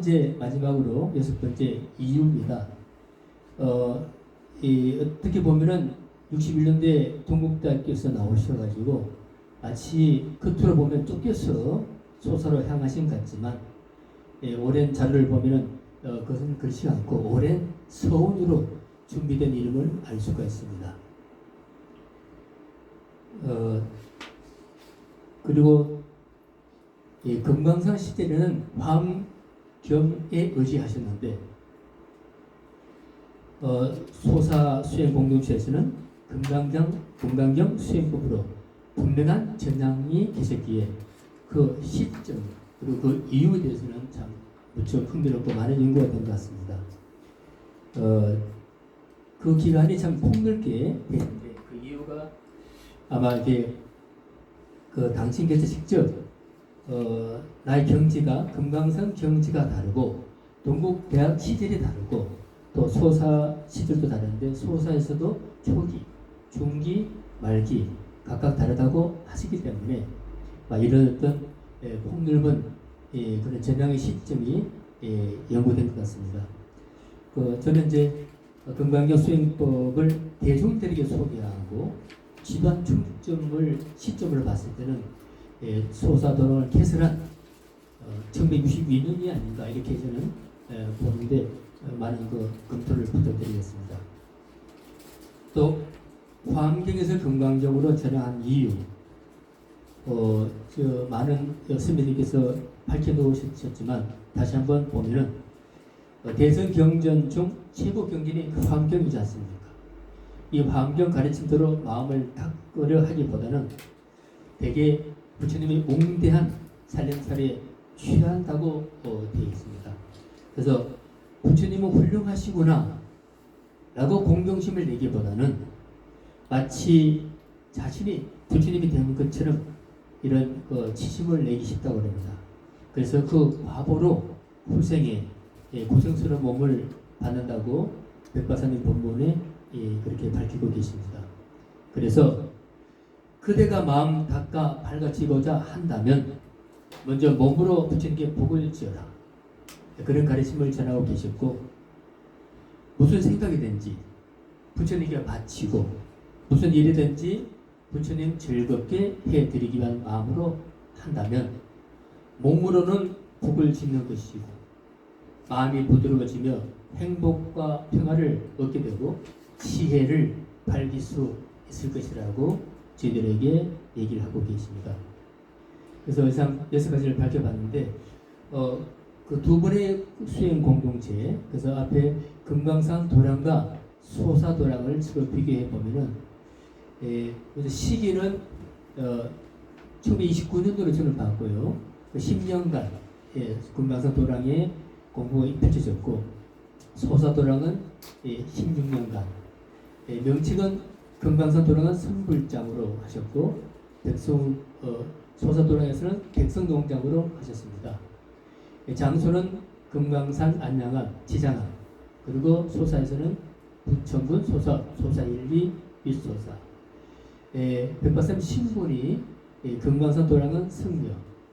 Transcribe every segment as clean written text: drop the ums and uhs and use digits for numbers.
번째 마지막으로 여섯 번째 이유입니다. 어떻게 보면은 61년도에 동국대학교에서 나오셔가지고 마치 겉으로 보면 쫓겨서 소사로 향하신 것 같지만 오랜 자료를 보면은 그것은 그렇지 않고 오랜 서원으로 준비된 이름을 알 수가 있습니다. 그리고 금강산 시절에는 화엄경에 의지하셨는데 소사 수행 공동체에서는 금강경 수행법으로 분명한 전향이 계셨기에 그 시점 그리고 그 이유에 대해서는 참 무척 흥미롭고 많은 연구가 된 것 같습니다. 그 기간이 참 폭넓게 되는데 그 이유가 아마 이게 그 당신께서 직접 나의 경지가 금강산 경지가 다르고 동국대학 시절이 다르고 또 소사 시절도 다른데 소사에서도 초기, 중기, 말기 각각 다르다고 하시기 때문에 이런 어떤 폭넓은 그런 전향의 시점이 연구된 것 같습니다. 저는 이제 금강경 수행법을 대중들에게 소개하고 집안 시점을 봤을 때는 소사도를 개설한 1962년이 아닌가 이렇게 저는 보는데 많은 검토를 부탁드리겠습니다. 또 화엄경에서 금강적으로 전향한 이유 많은 선배님께서 밝혀놓으셨지만 다시 한번 보면은 대선 경전 중 최고 경전이 화엄경이지 않습니까? 이 화엄경 가르침대로 마음을 닦으려 하기보다는 대개 부처님이 웅대한 살림살이에 취한다고 되어 있습니다. 그래서 부처님은 훌륭하시구나 라고 공경심을 내기보다는 마치 자신이 부처님이 된 것처럼 이런 치심을 내기 쉽다고 합니다. 그래서 그 과보로 후생에 고생스러운 몸을 받는다고 백바사님 본문에 그렇게 밝히고 계십니다. 그래서 그대가 마음 닦아 밝아지고자 한다면 먼저 몸으로 부처님께 복을 지어라. 그런 가르침을 전하고 계셨고 무슨 생각이든지 부처님께 바치고 무슨 일이든지 부처님 즐겁게 해드리기 위한 마음으로 한다면 몸으로는 복을 짓는 것이고 마음이 부드러워지며 행복과 평화를 얻게 되고 지혜를 밝힐 수 있을 것이라고 저희들에게 얘기를 하고 계십니다. 그래서 이상 6가지를 밝혀봤는데 그 두 번의 수행 공동체 그래서 앞에 금강산 도량과 소사도량을 지금 비교해 보면은 시기는 1929년도로 저는 봤고요. 10년간 금강산 도량의 공부가 펼쳐졌고 소사도량은 16년간 명칭은 금강산 도량은 선불장으로 하셨고 소사도량에서는 백성농장으로 하셨습니다. 장소는 금강산 안양암 지장암 그리고 소사에서는 부천군 소사 1리 윗소사 백바사님 신분이 금강산 도량은 승려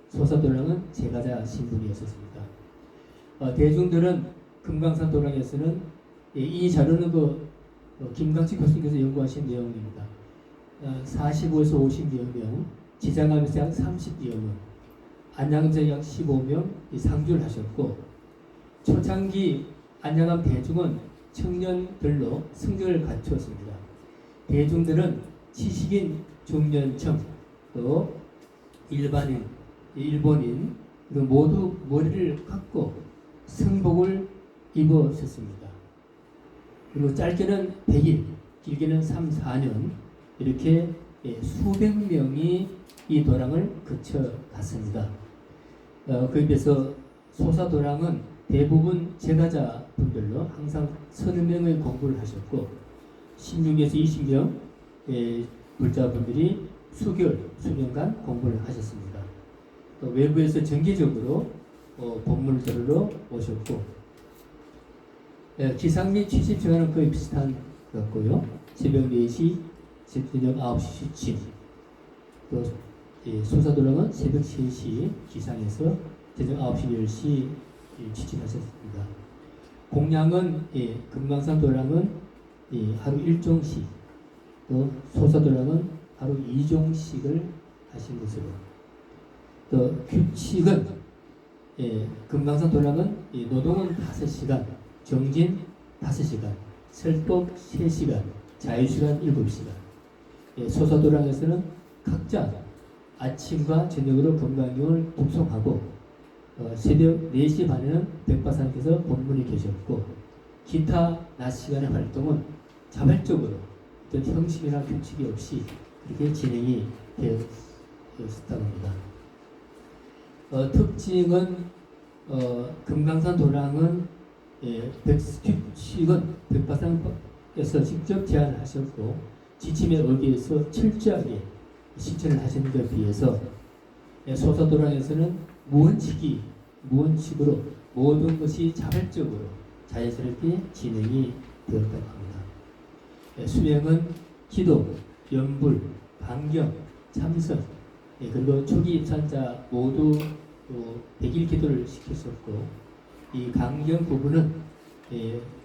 소사도량은 제가자 신분이었습니다. 대중들은 금강산 도량에서는 이 자료는 김강식 교수님께서 연구하신 내용입니다. 45에서 50여 명, 지장암에서 약 30여 명, 안양암에서 약 15명 상주를 하셨고 초창기 안양암 대중은 청년들로 승격을 갖추었습니다. 대중들은 지식인, 중년층, 또 일반인, 일본인 모두 머리를 감고 승복을 입으셨습니다. 그리고 짧게는 100일, 길게는 3, 4년 이렇게 수백 명이 이 도량을 거쳐갔습니다. 그에 비해서 소사도량은 대부분 제가자 분들로 항상 30명의 공부를 하셨고 16에서 20명 불자분들이 수년간 공부를 하셨습니다. 또 외부에서 정기적으로 법문을 들으러 오셨고 기상 및 취침 시간은 거의 비슷한 것 같고요. 새벽 4시, 저녁 9시 취침 또 소사도량은 새벽 3시 기상해서 저녁 9시, 10시 추진하셨습니다. 공양은 금강산 도량은 하루 1종씩, 또 소사도량은 하루 2종씩을 하신 것으로, 또 규칙은 금강산 도량은 노동은 5시간, 정진 5시간, 설법 3시간, 자유시간 7시간. 소사도량에서는 각자 아침과 저녁으로 금강경을 독송하고 새벽 4시 반에는 백바사님께서 법문이 계셨고, 기타 낮 시간의 활동은 자발적으로 어떤 형식이나 규칙이 없이 그렇게 진행이 되었다고 합니다. 특징은 금강산 도량은 규칙은 백바사님께서 직접 제안하셨고 지침에 의거해서 철저하게 실천을 하시는 것에 비해서 소사도량에서는 무원칙으로 모든 것이 자발적으로 자연스럽게 진행이 되었다고 합니다. 수명은 기도, 연불, 강경, 참선, 그리고 초기 입산자 모두 100일 기도를 시켰었고, 이 강경 부분은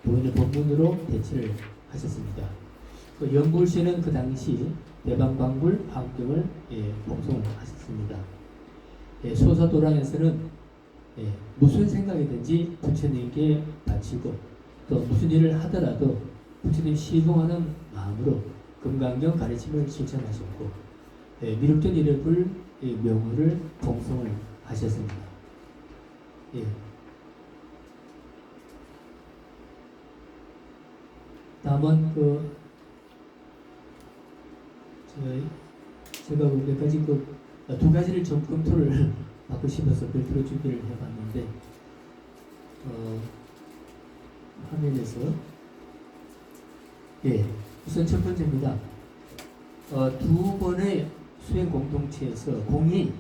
도인의 법문으로 대체를 하셨습니다. 그 연불시는 그 당시 대방광불 화엄경을 봉송을 하셨습니다. 소사도량에서는 무슨 생각이든지 부처님께 바치고, 또 무슨 일을 하더라도 부처님 시봉하는 마음으로 금강경 가르침을 실천하셨고, 미륵전 일회불 명호를 봉송을 하셨습니다. 다음은 제가 몇 가지 두 가지를 좀 검토를 받고 싶어서 별도로 준비를 해봤는데, 화면에서 우선 첫 번째입니다. 두 번의 수행 공동체에서 공이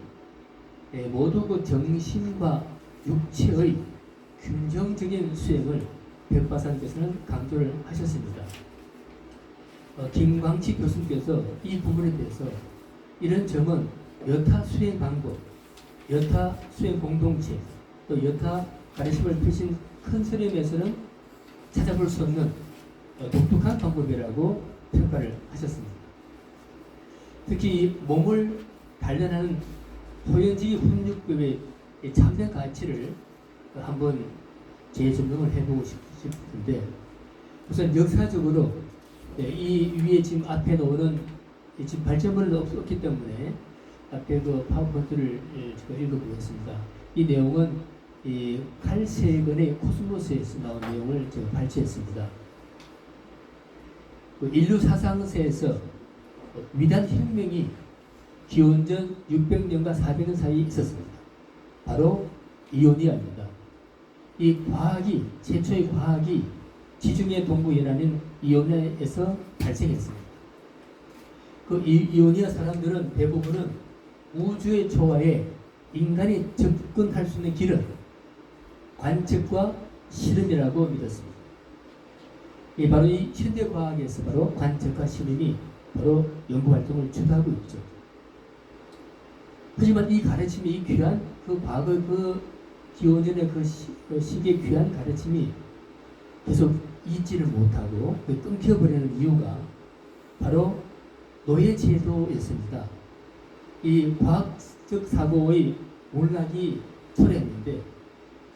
모두 그 정신과 육체의 균형적인 수행을 백바사님께서는 강조를 하셨습니다. 김광치 교수님께서 이 부분에 대해서 이런 점은 여타 수행 방법, 여타 수행 공동체, 또 여타 가르침을 펴신 큰 스님에서는 찾아볼 수 없는 독특한 방법이라고 평가를 하셨습니다. 특히 몸을 단련하는 호연지 훈육법의 참된 가치를 한번 재조명을 해보고 싶은데, 우선 역사적으로 이 위에 지금 앞에 놓는 지금 발전문은 없기 때문에 앞에 그 파워포인트를 제가 읽어보겠습니다. 이 내용은 칼 세건의 코스모스에서 나온 내용을 제가 발췌했습니다. 인류 사상세에서 위대한 혁명이 기원전 600년과 400년 사이에 있었습니다. 바로 이오니아입니다. 이 과학이, 최초의 과학이 지중해 동부연안인 이오니아에서 발생했습니다. 그 이오니아 사람들은 대부분은 우주의 조화에 인간이 접근할 수 있는 길은 관측과 실험이라고 믿었습니다. 바로 이 현대 과학에서 바로 관측과 실험이 바로 연구 활동을 주도하고 있죠. 하지만 이 가르침이, 이 귀한 그 과거 그 기원전의 그 시기의 귀한 가르침이 계속 잊지를 못하고 끊겨버리는 이유가 바로 노예제도였습니다. 이 과학적 사고의 몰락이 초래했는데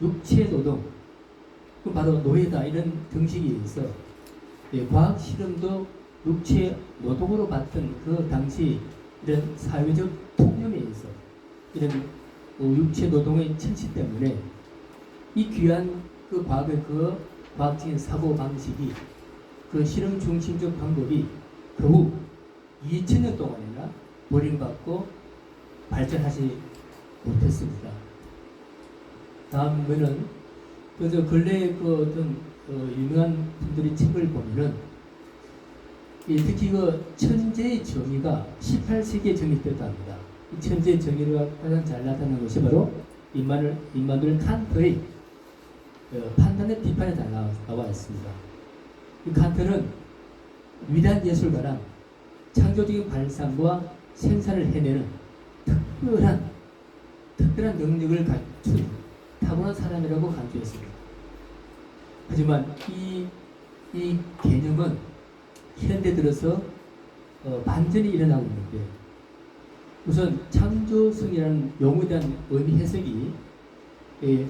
육체 노동, 그 바로 노예다, 이런 등식에 의해서 과학 실험도 육체 노동으로 봤던 그 당시 이런 사회적 통념에 의해서 이런 육체 노동의 천치 때문에 이 귀한 그 과거의 그 과학적인 사고 방식이, 그 실험 중심적 방법이 겨우 2000년 동안이나 버림받고 발전하지 못했습니다. 다음에는 그저 근래 그 어떤 유명한 분들의 책을 보면은 특히 그 천재의 정의가 18세기에 정립됐다 합니다. 이 천재의 정의가 가장 잘 나타나는 것이 바로 임마누엘 칸트의 판단의 비판에 잘 나와 있습니다. 이 칸트는 위대한 예술가란 창조적인 발상과 생산을 해내는 특별한 능력을 갖춘 타고난 사람이라고 강조했습니다. 하지만 이 개념은 현대 들어서 반전이 일어나고 있는데, 우선 창조성이라는 용어에 대한 의미 해석이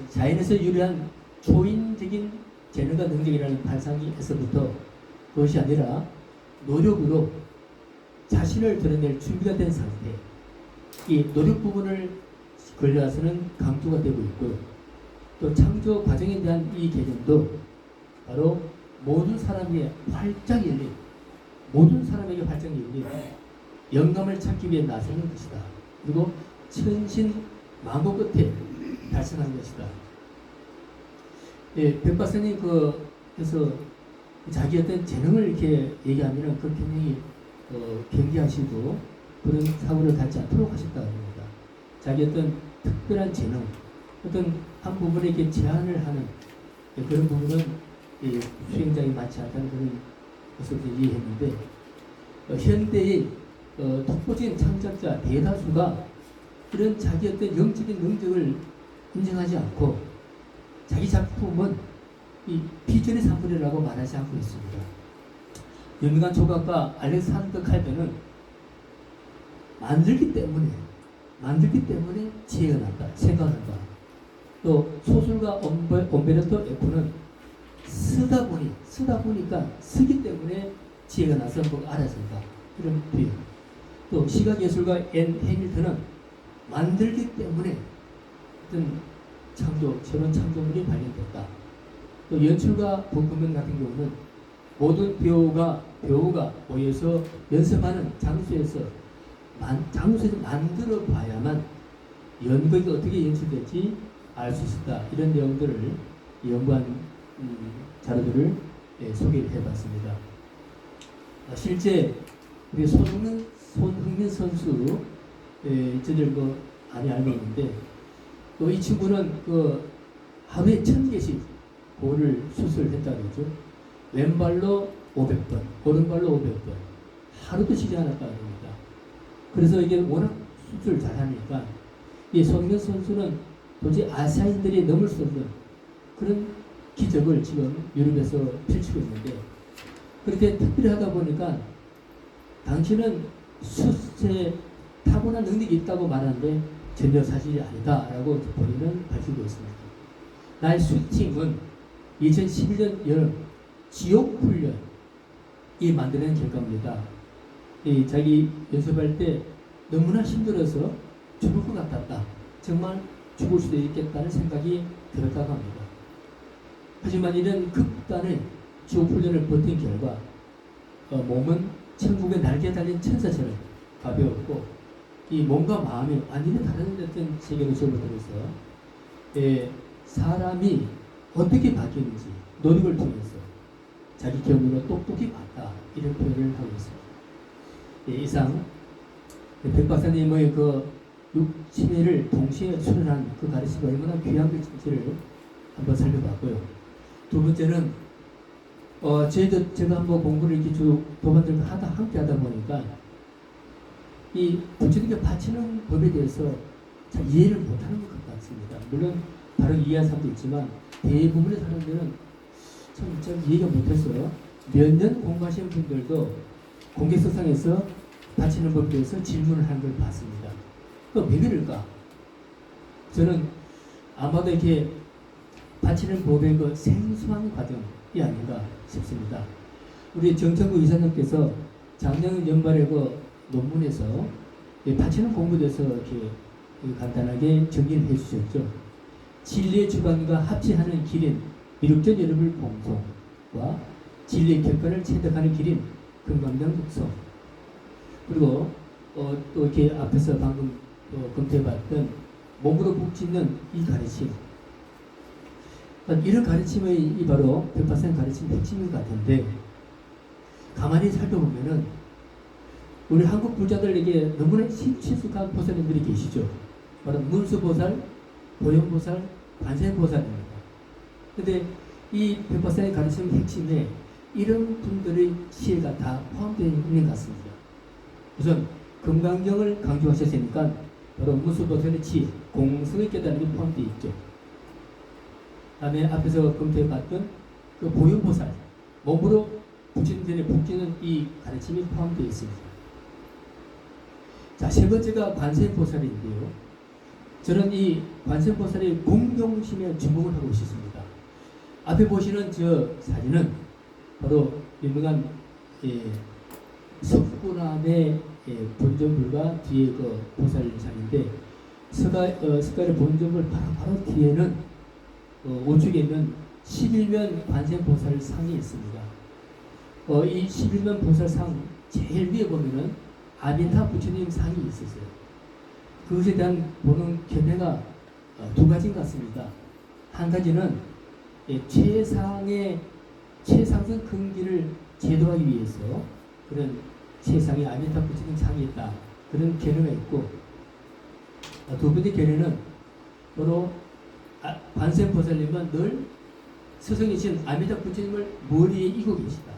자연에서 유래한 초인적인 재능과 능력이라는 발상에서부터 그것이 아니라 노력으로 자신을 드러낼 준비가 된 상태, 이 노력 부분을 걸려서는 강조가 되고 있고, 또 창조 과정에 대한 이 개념도 바로 모든 사람에게 활짝 열린, 모든 사람에게 활짝 열린 영감을 찾기 위해 나서는 것이다. 그리고 천신만고 끝에 달성한 것이다. 백 박사님 그래서 자기 어떤 재능을 이렇게 얘기하면은 그 굉장히 경계하시고 그런 사고를 갖지 않도록 하셨다고 합니다. 자기 어떤 특별한 재능, 어떤 한 부분에 이렇게 제한을 하는 그런 부분은 수행자에 맞지 않다는 그런 것을 이해했는데, 현대의 독보적인 창작자 대다수가 그런 자기 어떤 영적인 능력을 인정하지 않고 자기 작품은 이 비전의 산물이라고 말하지 않고 있습니다. 유명한 조각가 알렉산더 칼베는 만들기 때문에 지혜가 난다, 생각한다. 또 소설가 엄베르토 에코는 쓰다 보니까 쓰기 때문에 지혜가 나서 뭐 알아진다, 이런 표현. 또 시각예술가 앤 해밀턴은 만들기 때문에 어떤 새로운 창조물이 발견됐다. 또 연출가 복금명 같은 경우는 모든 배우가 모여서 연습하는 장소에서 만들어 봐야만 연극이 어떻게 연출될지 알 수 있었다. 이런 내용들을 연구한 자료들을 소개를 해봤습니다. 실제 우리 손흥민 선수, 저들 많이 알고 있는데, 또 이 친구는 하루에 1000개씩 볼을 수술했다고 했죠. 왼발로 500번, 오른발로 500번, 하루도 쉬지 않았다고 합니다. 그래서 이게 워낙 수술을 잘하니까 이 손흥민 선수는 도저히 아시아인들이 넘을 수 없는 그런 기적을 지금 유럽에서 펼치고 있는데, 그렇게 특별히 하다 보니까 당신은 숫에 타고난 능력이 있다고 말하는데 전혀 사실이 아니다라고 본인은 밝히고 있습니다. 나의 슈팅은 2011년 여름 지옥훈련이 만드는 결과입니다. 자기 연습할 때 너무나 힘들어서 죽을 것 같았다, 정말 죽을 수도 있겠다는 생각이 들었다고 합니다. 하지만 이런 극단의 지옥훈련을 버틴 결과 몸은 천국의 날개 달린 천사처럼 가벼웠고, 이 몸과 마음이 완전히 다른 어떤 세계로 접어들어서 사람이 어떻게 바뀌는지 노력을 통해서 자기 경험으로 똑똑히 봤다, 이런 표현을 하고 있습니다. 이상 백 박사님의 육체를 동시에 수련한 그 가르침이 얼마나 귀한 것인지를 한번 살펴봤고요. 두 번째는 제가 한번 공부를 이렇게 쭉 도반들과 함께 하다 보니까 이 구체적으로 바치는 법에 대해서 잘 이해를 못하는 것 같습니다. 물론 바로 이해한 사람도 있지만 대부분의 사람들은 참 이해가 못해서 몇 년 공부하신 분들도 공개석상에서 바치는 법에 대해서 질문을 하는 걸 봤습니다. 왜 그럴까? 저는 아마도 이렇게 바치는 법의 생소한 과정이 아닌가 싶습니다. 우리 정천구 이사님께서 작년 연말에 논문에서 바치는 공부에 대해서 이렇게 간단하게 정리를 해주셨죠. 진리의 주관과 합치하는 길인 미륵전 여러분 공송과 진리의 결과를 체득하는 길인 금강경 독성, 그리고 또 이렇게 앞에서 방금 검토해봤던 몸으로 북짓는 이 가르침, 이런 가르침의 바로 백파생 가르침 핵심인 것 같은데, 가만히 살펴보면은 우리 한국 불자들에게 너무나 친숙한 보살님들이 계시죠. 바로 문수보살, 보현보살, 관세음보살입니다. 근데 이 백파생의 가르침 핵심에 이런 분들의 지혜가 다 포함되어 있는 것 같습니다. 우선 금강경을 강조하셨으니까 바로 문수보살의 지혜, 공성의 깨달음이 포함되어 있죠. 다음에 앞에서 검토해봤던 그 보현보살, 몸으로 붙이는 전에 붙이는 이 가르침이 포함되어 있습니다. 자, 세 번째가 관세음보살인데요. 저는 이 관세음보살의 공경심에 주목을 하고 싶습니다. 앞에 보시는 저 사진은 바로 유명한 석굴암의 본전불과 뒤에 그 보살상인데 석굴의 본전불 바로 뒤에는 우측에 있는 11면 관세음보살 상이 있습니다. 이 11면 보살상 제일 위에 보면은 아미타 부처님 상이 있었어요. 그것에 대한 보는 견해가 두 가지인 것 같습니다. 한 가지는 최상의 최상승 근기를 제도하기 위해서 그런 최상의 아미타 부처님 상이 있다. 그런 견해가 있고, 두 번째 견해는 바로 관세음보살님은 늘 스승이신 아미타 부처님을 머리에 이고 계시다.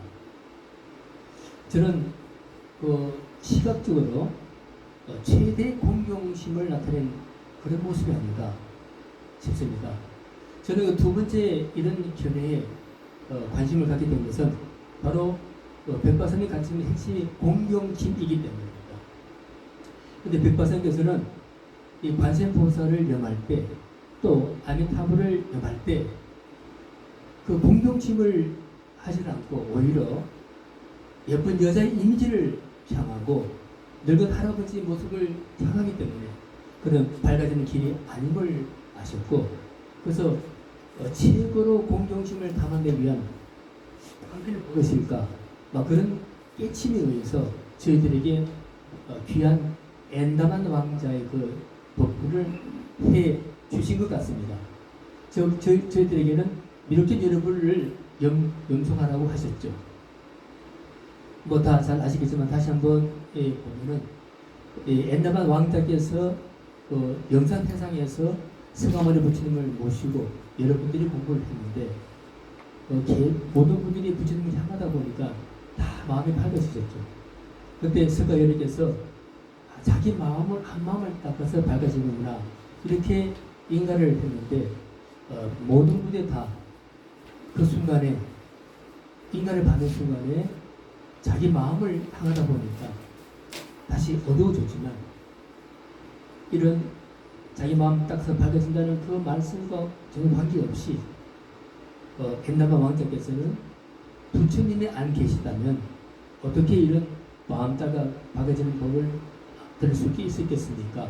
저는 시각적으로 최대 공경심을 나타낸 그런 모습이 아닌가 싶습니다. 저는 두 번째 이런 견해에 관심을 갖게 된 것은 바로 백바사님 가르치는 핵심이 공경심이기 때문입니다. 그런데 백바사님께서는 이 관세음보살을 염할 때 또 아미타불을 염할 때 그 공경심을 하지 않고 오히려 예쁜 여자의 이미지를 향하고 늙은 할아버지의 모습을 향하기 때문에 그런 밝아지는 길이 아닌 걸 아셨고, 그래서 최고로 공경심을 담아내기 위한 방편이 무엇일까? 그런 깨침에 의해서 저희들에게 귀한 엔다만 왕자의 그 법문을 해 주신 것 같습니다. 저희들에게는 미륵견 여러분을 염송하라고 하셨죠. 다 잘 아시겠지만 다시 한번 보면은 엔다만 왕자께서 영산태상에서 승화머리 부처님을 모시고 여러분들이 공부를 했는데 모든 분들이 부처님을 향하다 보니까 다 마음이 밝아지셨죠. 그때 승화여러께서 자기 마음을 한 마음을 닦아서 밝아지는구나 이렇게 인가를 했는데 모든 분들이 다 그 순간에 인가를 받는 순간에 자기 마음을 향하다 보니까 다시 어두워졌지만 이런 자기 마음 닦아서 밝아진다는 그 말씀과 전혀 관계없이 엔나바 왕자께서는 부처님이 안 계시다면 어떻게 이런 마음 닦아 밝아지는 법을 들을 수 있겠습니까?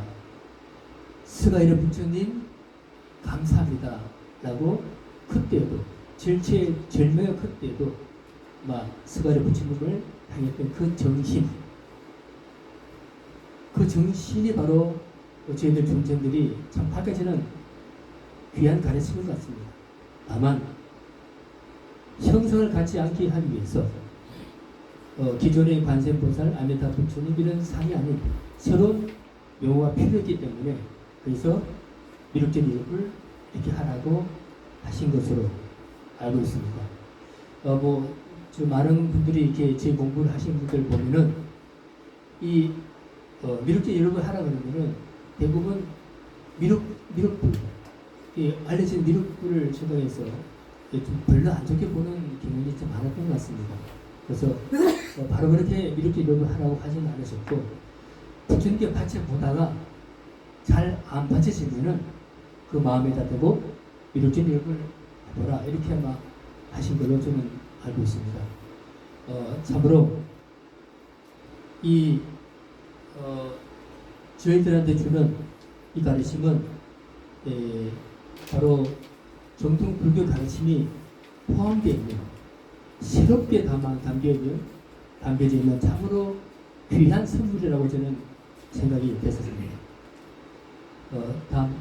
스가이르 부처님 감사합니다 라고 그때도 절명의 그때도 스가이르 부처님을 향했던 그 정신이 바로 저희들 중생들이 참 밝아지는 귀한 가르침인 것 같습니다. 다만 형성을 갖지 않게 하기 위해서 기존의 관세음보살, 아미타 부처님 이런 상이 아닌 새로운 용어가 필요했기 때문에 그래서 미륵견 이름을 이렇게 하라고 하신 것으로 알고 있습니다. 많은 분들이 이렇게 제 공부를 하신 분들 보면은 이 미륵견 이름을 하라 그러면은 대부분 미륵불, 알려진 미륵불을 생각해서 좀 별로 안 좋게 보는 경향이 좀 많았던 것 같습니다. 그래서 바로 그렇게 미륵견 이름을 하라고 하지는 않으셨고 부처님께 받쳐 보다가 잘 안 받쳐지면은 그 마음에다 대고 미륵견 이름을 해보라 이렇게 아마 하신 걸로 저는 알고 있습니다. 참으로 저희들한테 주는 이 가르침은 바로 정통 불교 가르침이 포함되어 있는 새롭게 담겨져 있는 참으로 귀한 선물이라고 저는 생각이 됐었습니다. 다음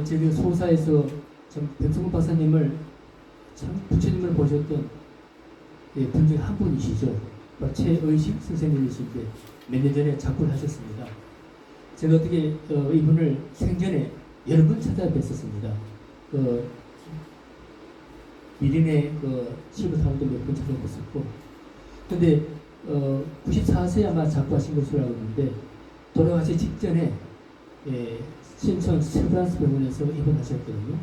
저기 소사에서 백성국 박사님을 참 부처님을 보셨던 분 중에 한 분이시죠. 최의식 선생님이신데 몇 년 전에 작고를 하셨습니다. 제가 어떻게 이분을 생전에 여러 번 찾아뵀었습니다. 미린의 실버타운도 몇 번 찾아뵀었고, 근데 94세 아마 작고하신 것으로 알고 있는데 돌아가시 직전에 신촌 세브란스 병원에서 입원하셨거든요.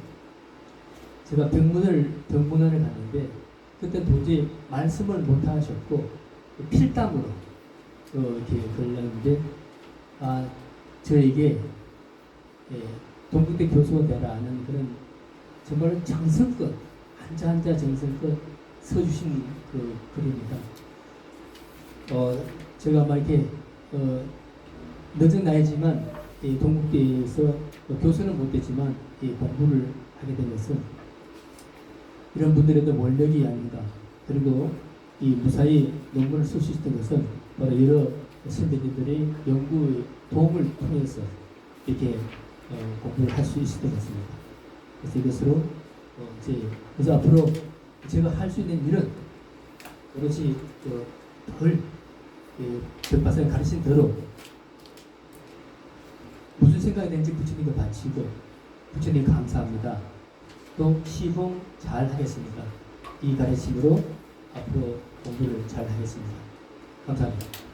제가 병문안에 갔는데 그때 도저히 말씀을 못 하셨고 필담으로 이렇게 걸렸는데 저에게 동국대 교수가 되라는 그런 정말 정성껏 한자 정성껏 써주신 그 글입니다. 제가 막 이렇게 늦은 나이지만 이 동국대에서 교수는 못됐지만 이 공부를 하게 된 것은 이런 분들에도 원력이 아닌가. 그리고 이 무사히 논문을 쓸 수 있었던 것은 바로 여러 선배님들의 연구의 도움을 통해서 이렇게 공부를 할 수 있었던 것입니다. 그래서 이것으로 그래서 앞으로 제가 할 수 있는 일은 오롯이 백박사님 가르친 대로 무슨 생각이 되는지 부처님께 바치고 부처님 감사합니다. 또 시봉 잘 하겠습니다. 이 가르침으로 앞으로 공부를 잘 하겠습니다. 감사합니다.